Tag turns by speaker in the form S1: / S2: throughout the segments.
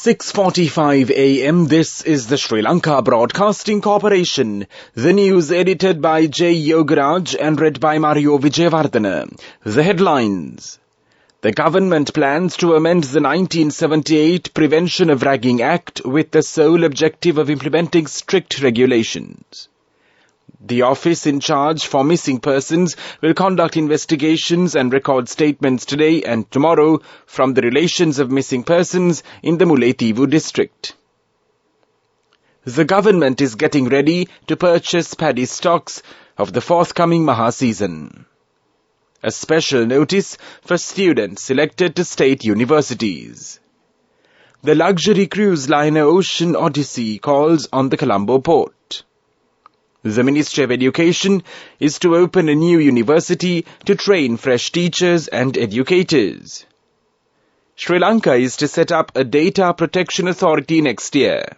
S1: 6:45 a.m. This is the Sri Lanka Broadcasting Corporation. The news edited by J. Yogaraj and read by Mario Vijayavardhana. The headlines. The government plans to amend the 1978 Prevention of Ragging Act with the sole objective of implementing strict regulations. The office in charge for missing persons will conduct investigations and record statements today and tomorrow from the relations of missing persons in the Mullaitivu district. The government is getting ready to purchase paddy stocks of the forthcoming Maha season. A special notice for students selected to state universities. The luxury cruise liner Ocean Odyssey calls on the Colombo port. The Ministry of Education is to open a new university to train fresh teachers and educators. Sri Lanka is to set up a data protection authority next year.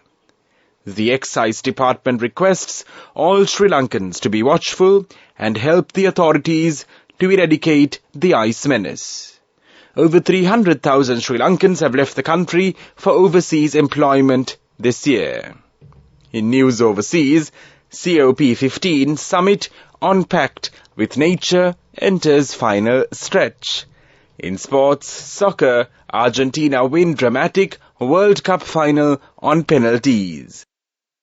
S1: The Excise Department requests all Sri Lankans to be watchful and help the authorities to eradicate the ice menace. Over 300,000 Sri Lankans have left the country for overseas employment this year. In news overseas, COP15 summit on pact with nature enters final stretch. In sports, soccer, Argentina win dramatic World Cup final on penalties.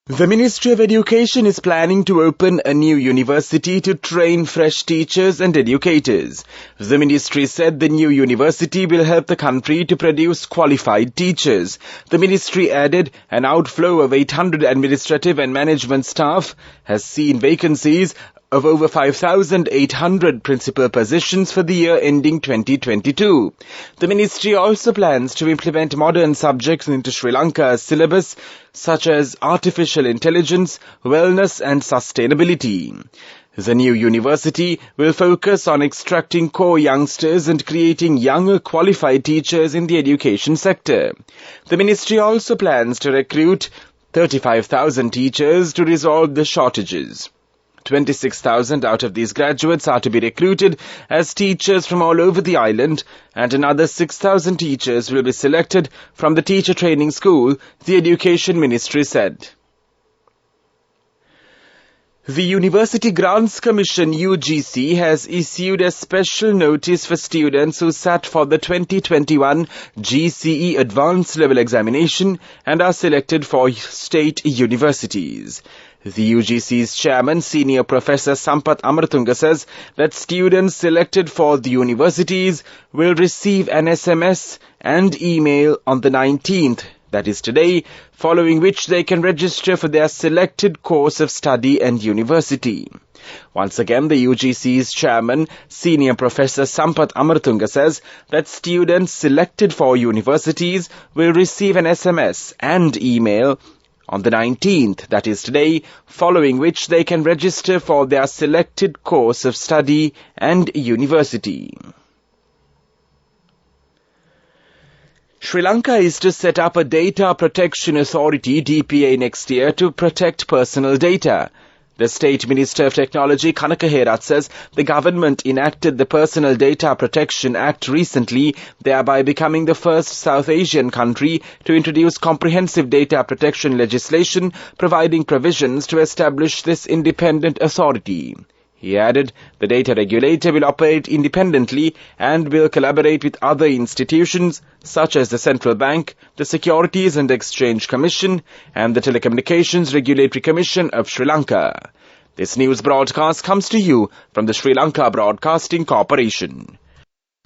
S1: The Ministry of Education is planning to open a new university to train fresh teachers and educators. The ministry said the new university will help the country to produce qualified teachers. The ministry added an outflow of 800 administrative and management staff has seen vacancies of over 5,800 principal positions for the year ending 2022. The ministry also plans to implement modern subjects into Sri Lanka's syllabus, such as artificial intelligence, wellness and sustainability. The new university will focus on extracting core youngsters and creating younger qualified teachers in the education sector. The ministry also plans to recruit 35,000 teachers to resolve the shortages. 26,000 out of these graduates are to be recruited as teachers from all over the island, and another 6,000 teachers will be selected from the teacher training school, the Education Ministry said. The University Grants Commission UGC has issued a special notice for students who sat for the 2021 GCE Advanced Level Examination and are selected for state universities. The UGC's chairman, Senior Professor Sampath Amaratunga, says that students selected for the universities will receive an SMS and email on the 19th, that is today, following which they can register for their selected course of study and university. Once again, the UGC's chairman, Senior Professor Sampath Amaratunga, says that students selected for universities will receive an SMS and email on the 19th, that is today, following which they can register for their selected course of study and university. Sri Lanka is to set up a Data Protection Authority DPA next year to protect personal data. The State Minister of Technology, Kanaka Herath, says the government enacted the Personal Data Protection Act recently, thereby becoming the first South Asian country to introduce comprehensive data protection legislation, providing provisions to establish this independent authority. He added, the data regulator will operate independently and will collaborate with other institutions such as the Central Bank, the Securities and Exchange Commission and the Telecommunications Regulatory Commission of Sri Lanka. This news broadcast comes to you from the Sri Lanka Broadcasting Corporation.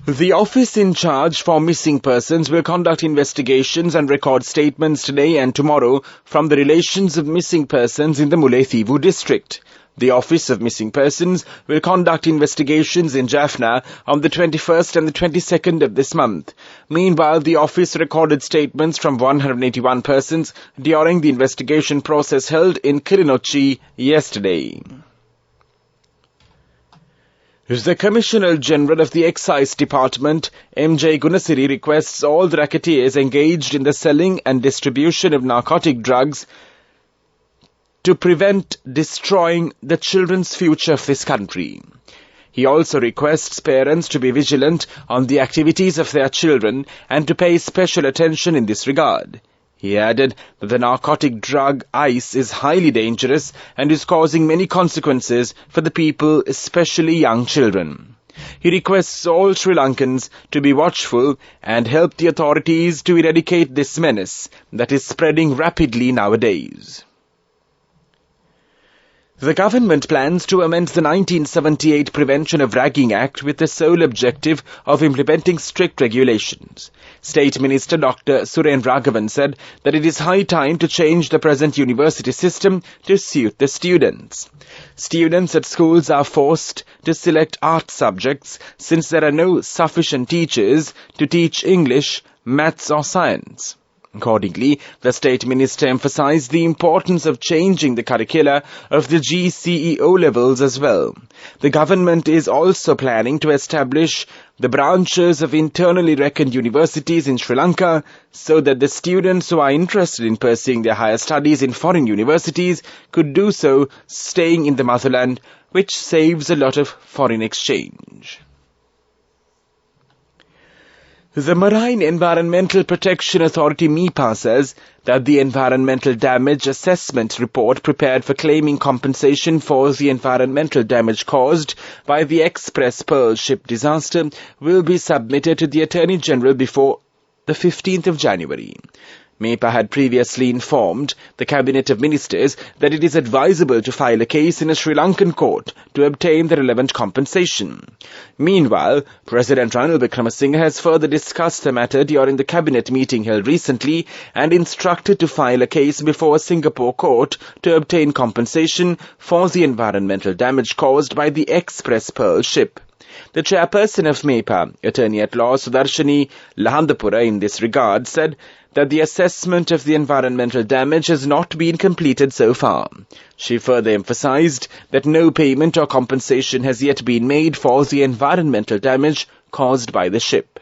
S1: The office in charge for missing persons will conduct investigations and record statements today and tomorrow from the relations of missing persons in the Mullaitivu district. The Office of Missing Persons will conduct investigations in Jaffna on the 21st and the 22nd of this month. Meanwhile, the office recorded statements from 181 persons during the investigation process held in Kilinochchi yesterday. The Commissioner General of the Excise Department, M.J. Gunasiri, requests all the racketeers engaged in the selling and distribution of narcotic drugs to prevent destroying the children's future of this country. He also requests parents to be vigilant on the activities of their children and to pay special attention in this regard. He added that the narcotic drug ice is highly dangerous and is causing many consequences for the people, especially young children. He requests all Sri Lankans to be watchful and help the authorities to eradicate this menace that is spreading rapidly nowadays. The government plans to amend the 1978 Prevention of Ragging Act with the sole objective of implementing strict regulations. State Minister Dr. Suren Raghavan said that it is high time to change the present university system to suit the students. Students at schools are forced to select art subjects since there are no sufficient teachers to teach English, maths or science. Accordingly, the State Minister emphasized the importance of changing the curricula of the GCE O-levels as well. The government is also planning to establish the branches of internally reckoned universities in Sri Lanka so that the students who are interested in pursuing their higher studies in foreign universities could do so staying in the motherland, which saves a lot of foreign exchange. The Marine Environmental Protection Authority MIPA says that the environmental damage assessment report prepared for claiming compensation for the environmental damage caused by the Express Pearl ship disaster will be submitted to the Attorney General before the 15th of January. MIPA had previously informed the Cabinet of Ministers that it is advisable to file a case in a Sri Lankan court to obtain the relevant compensation. Meanwhile, President Ranil Wickremesinghe has further discussed the matter during the Cabinet meeting held recently and instructed to file a case before a Singapore court to obtain compensation for the environmental damage caused by the Express Pearl ship. The chairperson of MIPA, Attorney-at-Law Sudarshani Lahandapura, in this regard said that the assessment of the environmental damage has not been completed so far. She further emphasized that no payment or compensation has yet been made for the environmental damage caused by the ship.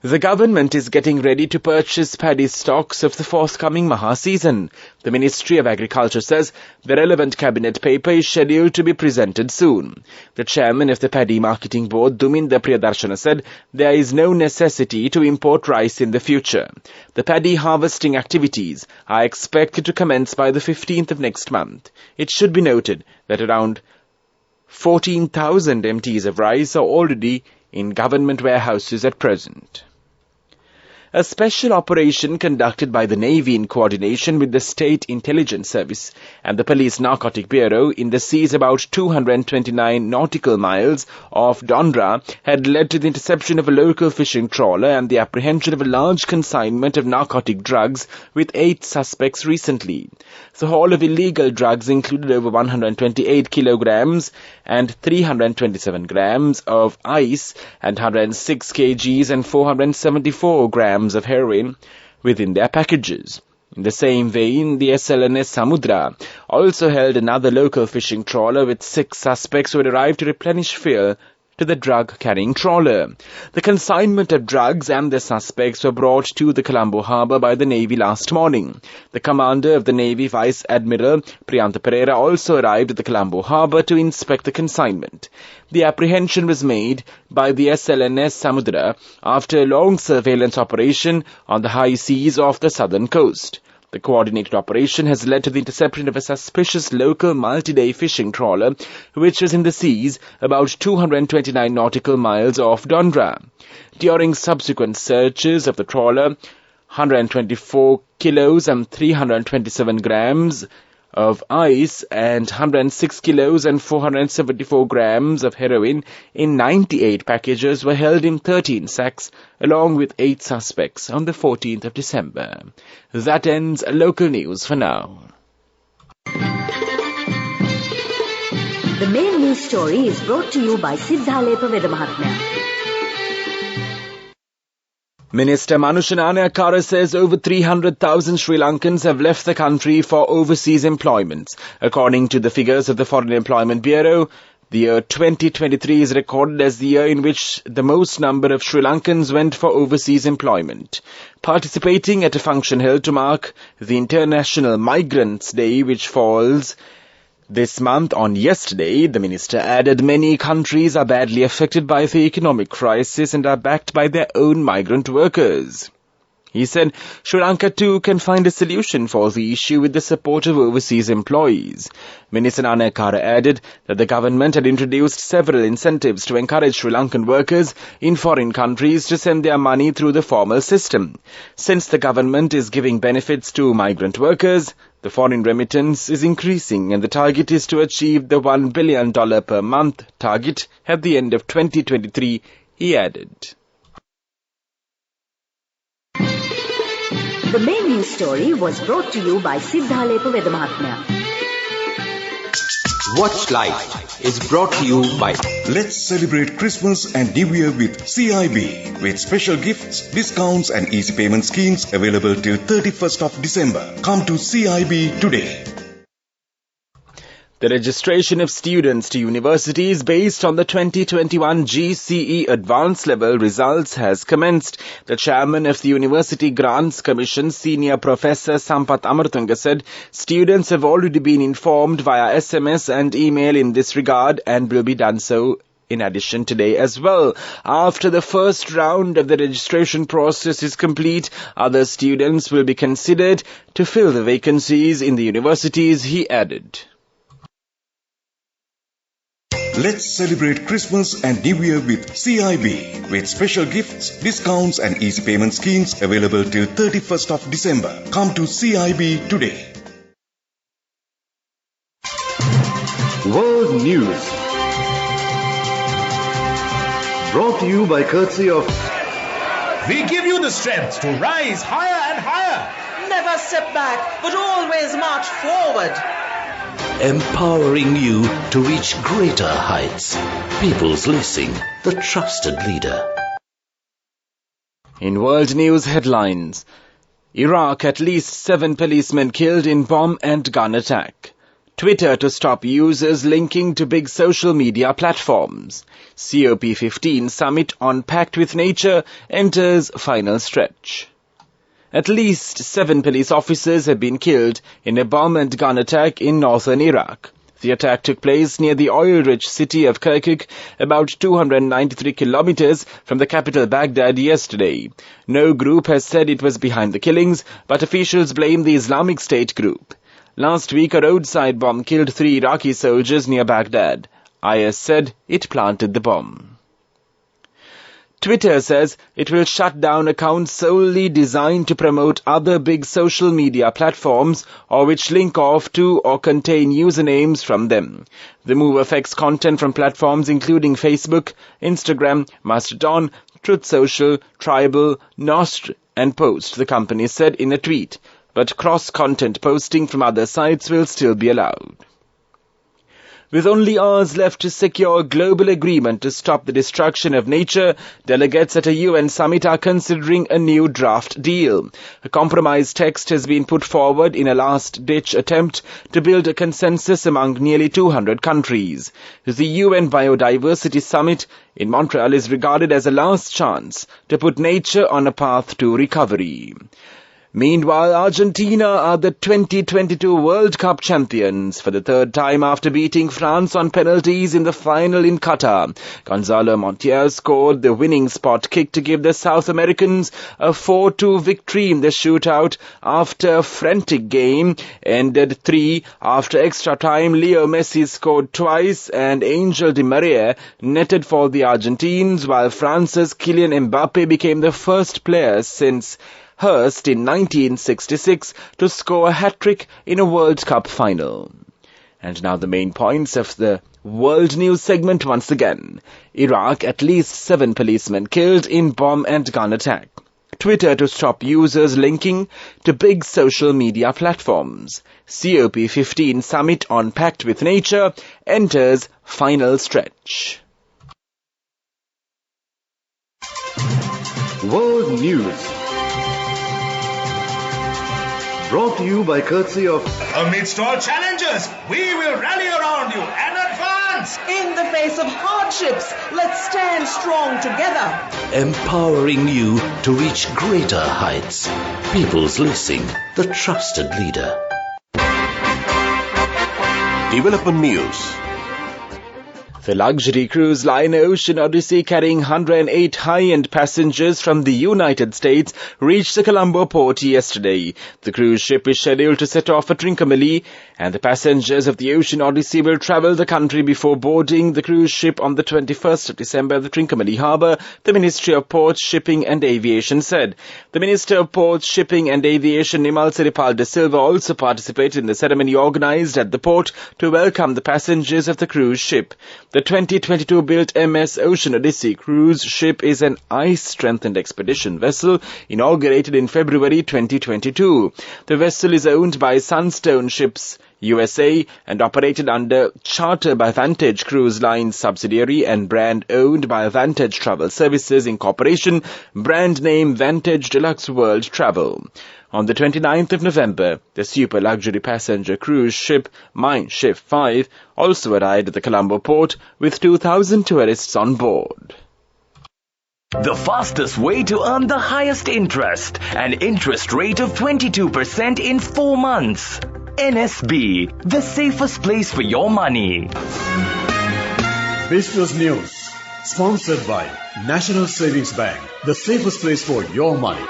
S1: The government is getting ready to purchase paddy stocks of the forthcoming Maha season. The Ministry of Agriculture says the relevant cabinet paper is scheduled to be presented soon. The chairman of the Paddy Marketing Board, Duminda Priyadarshana, said there is no necessity to import rice in the future. The paddy harvesting activities are expected to commence by the 15th of next month. It should be noted that around 14,000 MTs of rice are already in government warehouses at present. A special operation conducted by the Navy in coordination with the State Intelligence Service and the Police Narcotic Bureau in the seas about 229 nautical miles off Dondra had led to the interception of a local fishing trawler and the apprehension of a large consignment of narcotic drugs with 8 suspects recently. The haul of illegal drugs included over 128 kilograms and 327 grams of ice and 106 kgs and 474 grams of heroin within their packages. In the same vein, the SLNS Samudra also held another local fishing trawler with 6 suspects who had arrived to replenish fuel to the drug-carrying trawler. The consignment of drugs and the suspects were brought to the Colombo harbour by the Navy last morning. The commander of the Navy, Vice Admiral Priyantha Pereira, also arrived at the Colombo harbour to inspect the consignment. The apprehension was made by the SLNS Samudra after a long surveillance operation on the high seas off the southern coast. The coordinated operation has led to the interception of a suspicious local multi-day fishing trawler, which was in the seas about 229 nautical miles off Dondra. During subsequent searches of the trawler, 124 kilos and 327 grams of ice and 106 kilos and 474 grams of heroin in 98 packages were held in 13 sacks along with 8 suspects on the 14th of December. That ends local news for now.
S2: The main news story is brought to you by Siddhalepa Vedamahatmya.
S1: Minister Manusha Nanayakkara says over 300,000 Sri Lankans have left the country for overseas employments. According to the figures of the Foreign Employment Bureau, the year 2023 is recorded as the year in which the most number of Sri Lankans went for overseas employment. Participating at a function held to mark the International Migrants' Day, which falls this month on yesterday, the minister added many countries are badly affected by the economic crisis and are backed by their own migrant workers. He said Sri Lanka too can find a solution for the issue with the support of overseas employees. Minister Anakara added that the government had introduced several incentives to encourage Sri Lankan workers in foreign countries to send their money through the formal system. Since the government is giving benefits to migrant workers, the foreign remittance is increasing and the target is to achieve the $1 billion per month target at the end of 2023, he added.
S2: The main news story was brought to you by Siddhalepa Vedamahatmya.
S3: Watch Live is brought to you by
S4: Let's celebrate Christmas and New Year with CIB, with special gifts, discounts and easy payment schemes available till 31st of December. Come to CIB today.
S1: The registration of students to universities based on the 2021 GCE Advanced Level results has commenced. The chairman of the University Grants Commission, Senior Professor Sampath Amartunga, said students have already been informed via SMS and email in this regard and will be done so in addition today as well. After the first round of the registration process is complete, other students will be considered to fill the vacancies in the universities, he added.
S4: Let's celebrate Christmas and New Year with CIB, with special gifts, discounts and easy payment schemes available till 31st of December. Come to CIB today.
S5: World News, brought to you by courtesy of
S6: We give you the strength to rise higher and higher.
S7: Never step back, but always march forward.
S8: Empowering you to reach greater heights. People's Leasing, the trusted leader.
S1: In world news headlines, Iraq, at least 7 policemen killed in bomb and gun attack. Twitter to stop users linking to big social media platforms. COP15 summit on Pact with Nature enters final stretch. At least 7 police officers have been killed in a bomb and gun attack in northern Iraq. The attack took place near the oil-rich city of Kirkuk, about 293 kilometers from the capital Baghdad yesterday. No group has said it was behind the killings, but officials blame the Islamic State group. Last week, a roadside bomb killed 3 Iraqi soldiers near Baghdad. IS said it planted the bomb. Twitter says it will shut down accounts solely designed to promote other big social media platforms or which link off to or contain usernames from them. The move affects content from platforms including Facebook, Instagram, Mastodon, Truth Social, Tribal, Nost, and Post, the company said in a tweet. But cross-content posting from other sites will still be allowed. With only hours left to secure a global agreement to stop the destruction of nature, delegates at a UN summit are considering a new draft deal. A compromise text has been put forward in a last-ditch attempt to build a consensus among nearly 200 countries. The UN Biodiversity Summit in Montreal is regarded as a last chance to put nature on a path to recovery. Meanwhile, Argentina are the 2022 World Cup champions for the 3rd time after beating France on penalties in the final in Qatar. Gonzalo Montiel scored the winning spot kick to give the South Americans a 4-2 victory in the shootout after a frantic game ended 3 after extra time. Leo Messi scored twice and Angel Di Maria netted for the Argentines, while France's Kylian Mbappe became the first player since Hurst in 1966 to score a hat-trick in a World Cup final. And now the main points of the World News segment once again. Iraq, at least 7 policemen killed in bomb and gun attack. Twitter to stop users linking to big social media platforms. COP15 summit on Pact with Nature enters final stretch.
S5: World News, brought to you by courtesy of
S6: Amidst all challenges, we will rally around you and advance.
S7: In the face of hardships, let's stand strong together.
S8: Empowering you to reach greater heights. People's Leasing, the trusted leader.
S3: Development News.
S1: The luxury cruise liner Ocean Odyssey, carrying 108 high-end passengers from the United States, reached the Colombo port yesterday. The cruise ship is scheduled to set off for Trincomalee, and the passengers of the Ocean Odyssey will travel the country before boarding the cruise ship on the 21st of December at the Trincomalee harbour, the Ministry of Ports, Shipping and Aviation said. The Minister of Ports, Shipping and Aviation, Nimal Siripal de Silva, also participated in the ceremony organised at the port to welcome the passengers of the cruise ship. The 2022-built MS Ocean Odyssey cruise ship is an ice-strengthened expedition vessel inaugurated in February 2022. The vessel is owned by Sunstone Ships USA and operated under charter by Vantage Cruise Lines subsidiary and brand owned by Vantage Travel Services Incorporation, brand name Vantage Deluxe World Travel. On the 29th of November, the super luxury passenger cruise ship Mein Schiff 5 also arrived at the Colombo port with 2,000 tourists on board.
S9: The fastest way to earn the highest interest, an interest rate of 22% in 4 months. NSB, the safest place for your money.
S5: Business News, sponsored by National Savings Bank, the safest place for your money.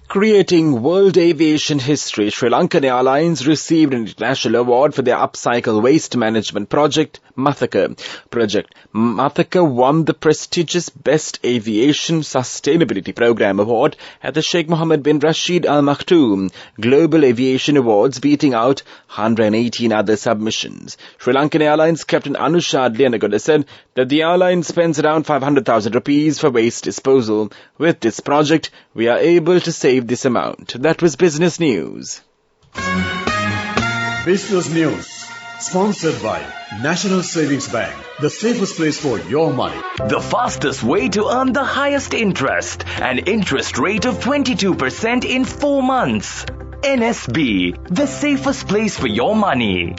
S1: Creating world aviation history, Sri Lankan Airlines received an international award for their upcycle waste management project, Mathaka. Project Mathaka won the prestigious Best Aviation Sustainability Program Award at the Sheikh Mohammed bin Rashid Al Maktoum Global Aviation Awards, beating out 118 other submissions. Sri Lankan Airlines Captain Anushad Lianagoda said that the airline spends around 500,000 rupees for waste disposal. With this project, we are able to save this amount. That was Business News.
S5: Business News, sponsored by National Savings Bank, the safest place for your money.
S9: The fastest way to earn the highest interest, an interest rate of 22% in 4 months. NSB, the safest place for your money.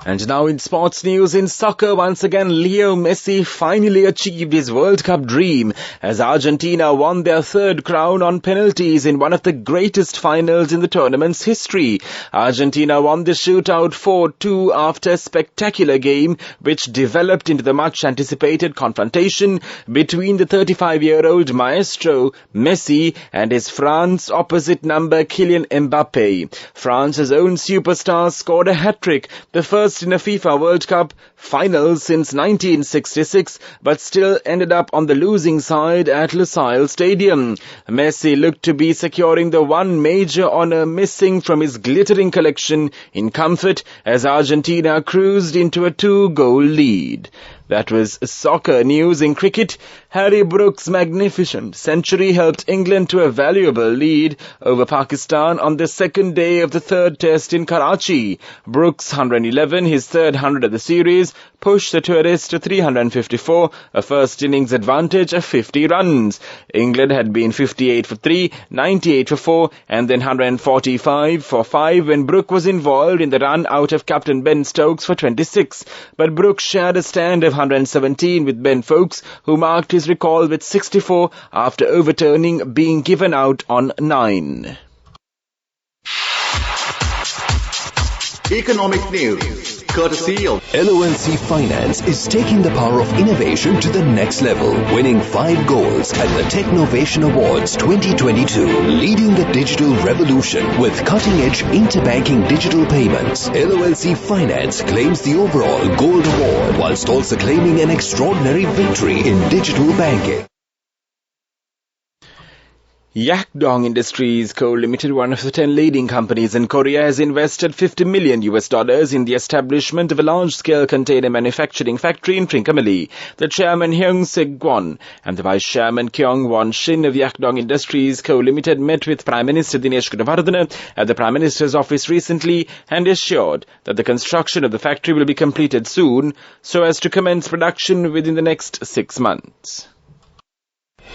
S1: And now in sports news, in soccer, once again Leo Messi finally achieved his World Cup dream as Argentina won their third crown on penalties in one of the greatest finals in the tournament's history. Argentina won the shootout 4-2 after a spectacular game which developed into the much-anticipated confrontation between the 35-year-old maestro Messi and his France opposite number Kylian Mbappe. France's own superstar scored a hat-trick, the first in a FIFA World Cup final since 1966, but still ended up on the losing side at Lusail Stadium. Messi looked to be securing the one major honour missing from his glittering collection in comfort as Argentina cruised into a 2-goal lead. That was soccer news. In cricket, Harry Brooks' magnificent century helped England to a valuable lead over Pakistan on the second day of the third test in Karachi. Brooks' 111, his third 100 of the series, pushed the tourists to 354, a first innings advantage of 50 runs. England had been 58 for 3, 98 for 4, and then 145 for 5 when Brooks was involved in the run out of captain Ben Stokes for 26. But Brooks shared a stand of 117 with Ben Foakes, who marked his recall with 64 after overturning being given out on 9.
S5: Economic News, courtesy of
S8: LONC Finance is taking the power of innovation to the next level, winning 5 golds at the Technovation Awards 2022, leading the digital revolution with cutting-edge interbanking digital payments. LONC Finance claims the overall gold award, whilst also claiming an extraordinary victory in digital banking.
S1: Yakdong Industries Co. Limited, one of the 10 leading companies in Korea, has invested $50 million in the establishment of a large-scale container manufacturing factory in Trincomalee. The chairman Hyung Sik-kwon and the vice chairman Kyung Won-shin of Yakdong Industries Co. Limited met with Prime Minister Dinesh Gunawardena at the Prime Minister's office recently and assured that the construction of the factory will be completed soon so as to commence production within the next 6 months.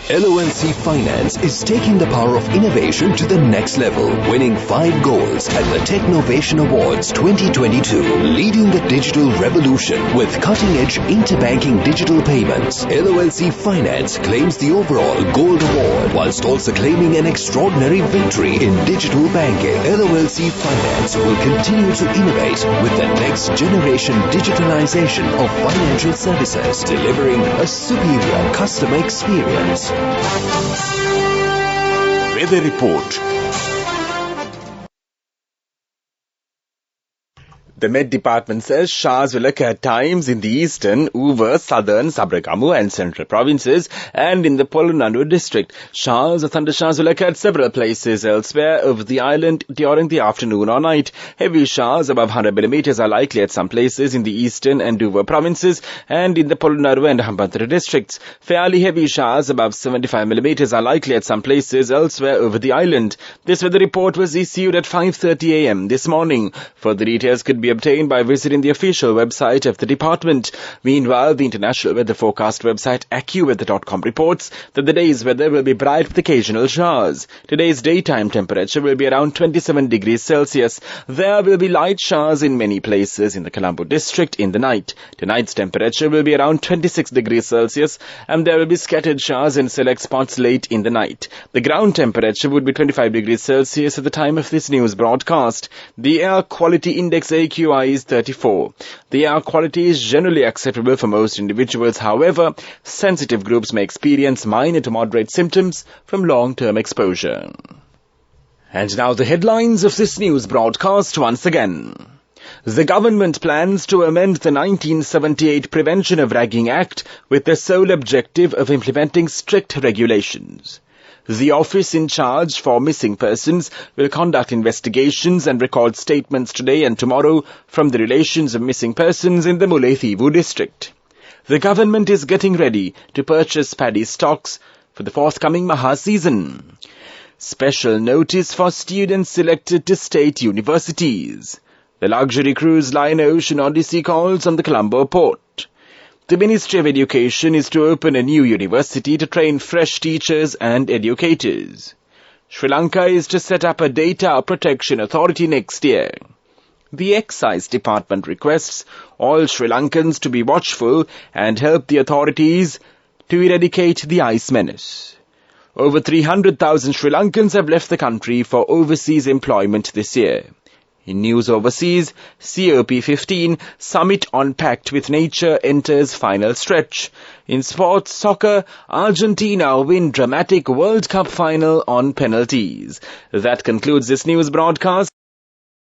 S8: LOLC Finance is taking the power of innovation to the next level, winning 5 golds at the Technovation Awards 2022, leading the digital revolution with cutting-edge interbanking digital payments. LOLC Finance claims the overall gold award whilst also claiming an extraordinary victory in digital banking. LOLC Finance will continue to innovate with the next generation digitalization of financial services, delivering a superior customer experience.
S1: Weather report. The Met Department says showers will occur at times in the eastern, Uva, southern, Sabragamu and central provinces, and in the Polonnaruwa district. Showers or thundershowers will occur at several places elsewhere over the island during the afternoon or night. Heavy showers above 100 millimeters are likely at some places in the eastern and Uva provinces and in the Polonnaruwa and Hambantota districts. Fairly heavy showers above 75 millimeters are likely at some places elsewhere over the island. This weather report was issued at 5:30 a.m. this morning. Further details could be obtained by visiting the official website of the department. Meanwhile, the international weather forecast website AccuWeather.com reports that the day's weather will be bright with occasional showers. Today's daytime temperature will be around 27 degrees Celsius. There will be light showers in many places in the Colombo district in the night. Tonight's temperature will be around 26 degrees Celsius and there will be scattered showers in select spots late in the night. The ground temperature would be 25 degrees Celsius at the time of this news broadcast. The air quality index AQI is 34. The air quality is generally acceptable for most individuals. However, sensitive groups may experience minor to moderate symptoms from long-term exposure. And now the headlines of this news broadcast once again. The government plans to amend the 1978 Prevention of Ragging Act with the sole objective of implementing strict regulations. The office in charge for missing persons will conduct investigations and record statements today and tomorrow from the relations of missing persons in the Mullaitivu district. The government is getting ready to purchase paddy stocks for the forthcoming Maha season. Special notice for students selected to state universities. The luxury cruise liner Ocean Odyssey calls on the Colombo port. The Ministry of Education is to open a new university to train fresh teachers and educators. Sri Lanka is to set up a data protection authority next year. The Excise Department requests all Sri Lankans to be watchful and help the authorities to eradicate the ice menace. Over 300,000 Sri Lankans have left the country for overseas employment this year. In news overseas, COP15 Summit on Pact with Nature enters final stretch. In sports soccer, Argentina win dramatic World Cup final on penalties. That concludes this news broadcast.